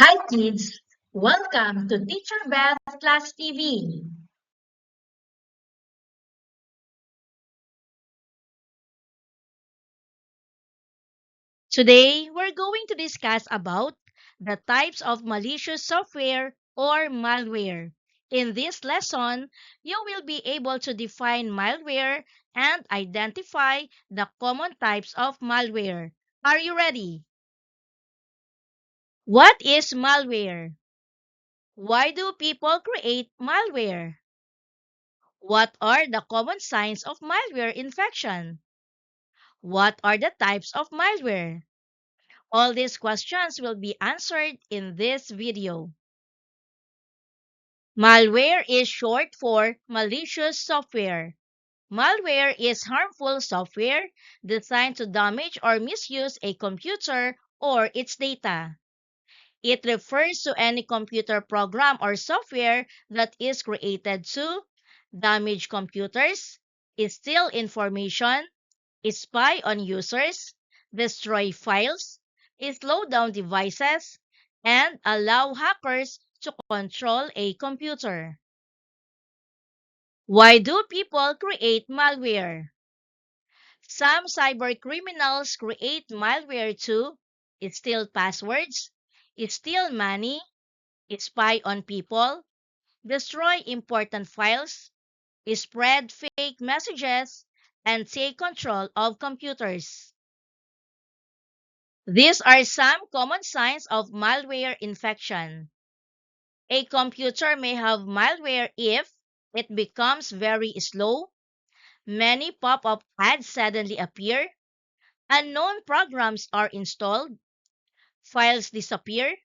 Hi kids, welcome to Teacher Beth Class TV. Today, we're going to discuss about the types of malicious software or malware. In this lesson, you will be able to define malware and identify the common types of malware. Are you ready? What is malware? Why do people create malware? What are the common signs of malware infection? What are the types of malware? All these questions will be answered in this video. Malware is short for malicious software. Malware is harmful software designed to damage or misuse a computer or its data. It refers to any computer program or software that is created to damage computers, steal information, spy on users, destroy files, slow down devices, and allow hackers to control a computer. Why do people create malware? Some cybercriminals create malware to steal passwords, steal money, spy on people, destroy important files, spread fake messages, and take control of computers. These are some common signs of malware infection. A computer may have malware if it becomes very slow, many pop-up ads suddenly appear, unknown programs are installed, files disappear,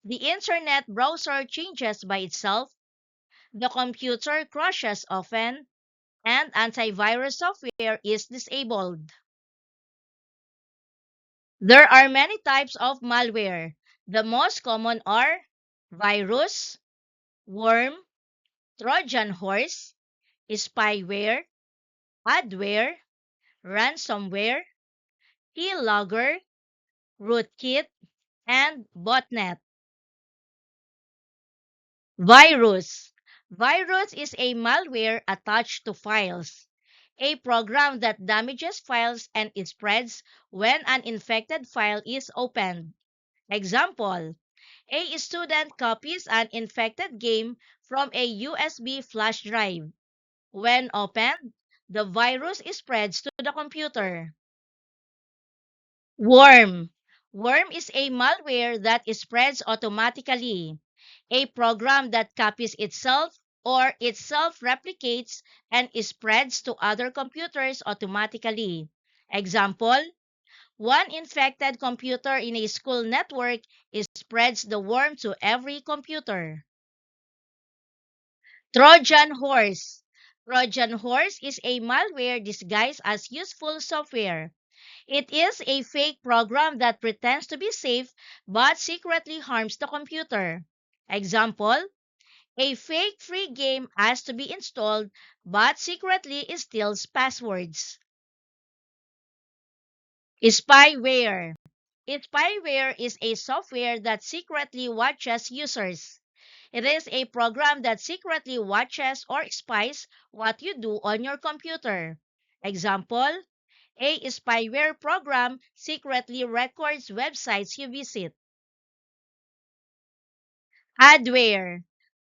the internet browser changes by itself, the computer crashes often, and antivirus software is disabled. There are many types of malware. The most common are virus, worm, Trojan horse, spyware, adware, ransomware, keylogger, rootkit, and botnet. Virus. Virus is a malware attached to files. A program that damages files and spreads when an infected file is opened. Example: a student copies an infected game from a USB flash drive. When opened, the virus spreads to the computer. Worm. Worm is a malware that spreads automatically. A program that copies itself or itself replicates and spreads to other computers automatically. Example: one infected computer in a school network spreads the worm to every computer. Trojan horse. Trojan horse is a malware disguised as useful software. It is a fake program that pretends to be safe but secretly harms the computer. Example: a fake free game has to be installed but secretly steals passwords. Spyware. Spyware is a software that secretly watches users. It is a program that secretly watches or spies what you do on your computer. Example: a spyware program secretly records websites you visit. Adware.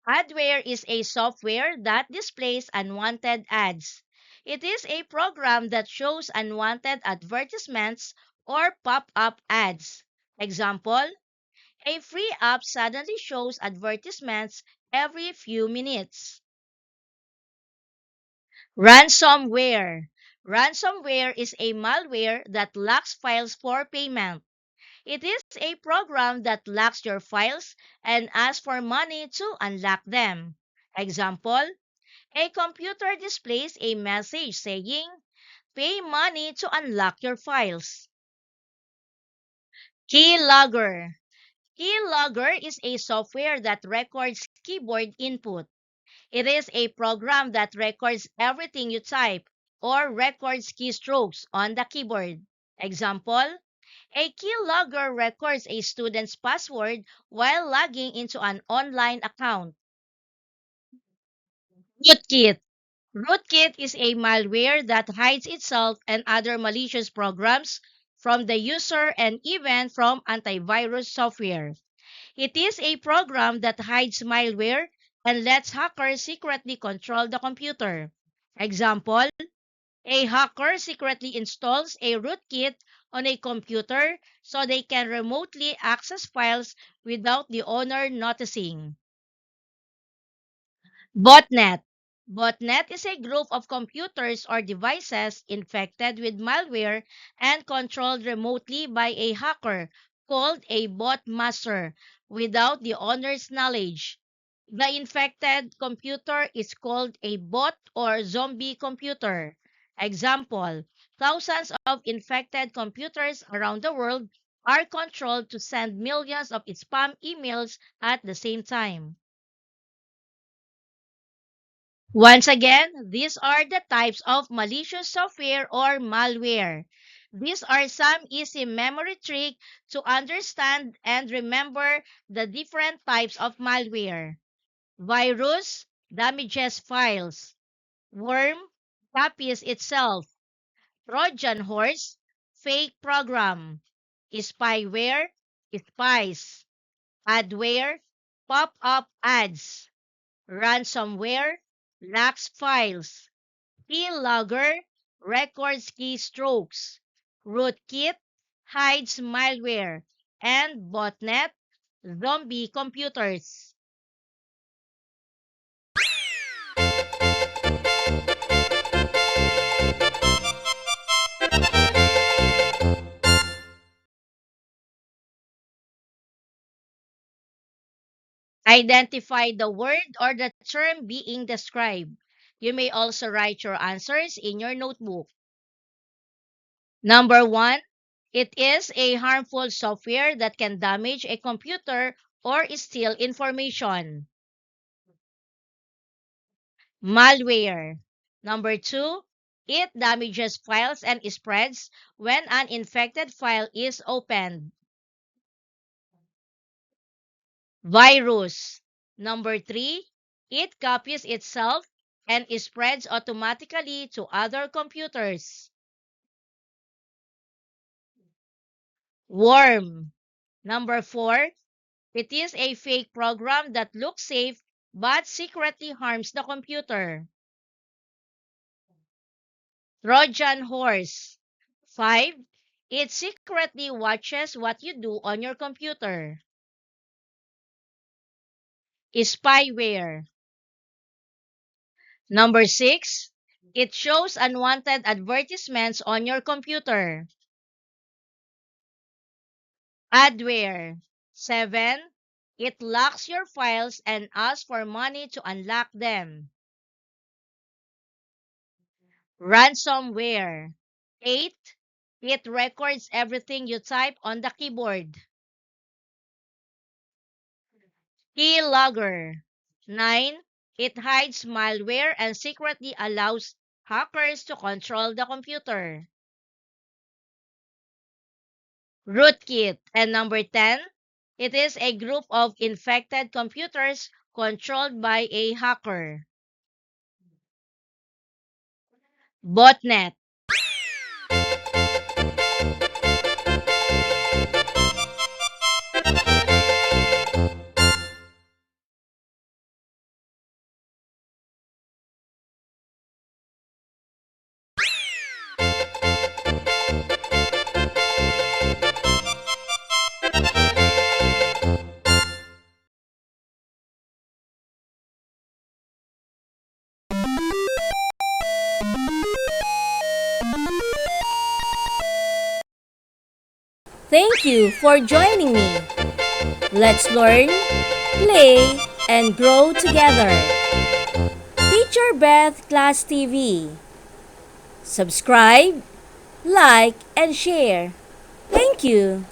Adware is a software that displays unwanted ads. It is a program that shows unwanted advertisements or pop-up ads. Example: a free app suddenly shows advertisements every few minutes. Ransomware. Ransomware is a malware that locks files for payment. It is a program that locks your files and asks for money to unlock them. Example: a computer displays a message saying, "Pay money to unlock your files." Keylogger. Keylogger is a software that records keyboard input. It is a program that records everything you type or records keystrokes on the keyboard. Example: A keylogger records a student's password while logging into an online account. Rootkit. Rootkit is a malware that hides itself and other malicious programs from the user and even from antivirus software. It is a program that hides malware and lets hackers secretly control the computer. Example, a hacker secretly installs a rootkit on a computer so they can remotely access files without the owner noticing. Botnet. Botnet is a group of computers or devices infected with malware and controlled remotely by a hacker called a bot master without the owner's knowledge. The infected computer is called a bot or zombie computer. Example, thousands of infected computers around the world are controlled to send millions of spam emails at the same time. Once again, these are the types of malicious software or malware. These are some easy memory tricks to understand and remember the different types of malware. Virus damages files. Worm copies itself. Trojan horse fake program. Spyware spies. Adware pop-up ads. Ransomware locks files. Keylogger records keystrokes. Rootkit hides malware. And botnet zombie computers. Identify the word or the term being described. You may also write your answers in your notebook. Number one, it is a harmful software that can damage a computer or steal information. Malware. Number two, it damages files and spreads when an infected file is opened. Virus. Number three, it copies itself and spreads automatically to other computers. Worm. Number four, it is a fake program that looks safe but secretly harms the computer. Trojan horse. 5. It secretly watches what you do on your computer. Spyware. Number 6. It shows unwanted advertisements on your computer. Adware. 7. It locks your files and asks for money to unlock them. Ransomware. 8. It records everything you type on the keyboard. Keylogger. 9. It hides malware and secretly allows hackers to control the computer. Rootkit. And number 10. It is a group of infected computers controlled by a hacker. Botnet. Thank you for joining me. Let's learn, play, and grow together. Teacher Beth Class TV. Subscribe, like, and share. Thank you.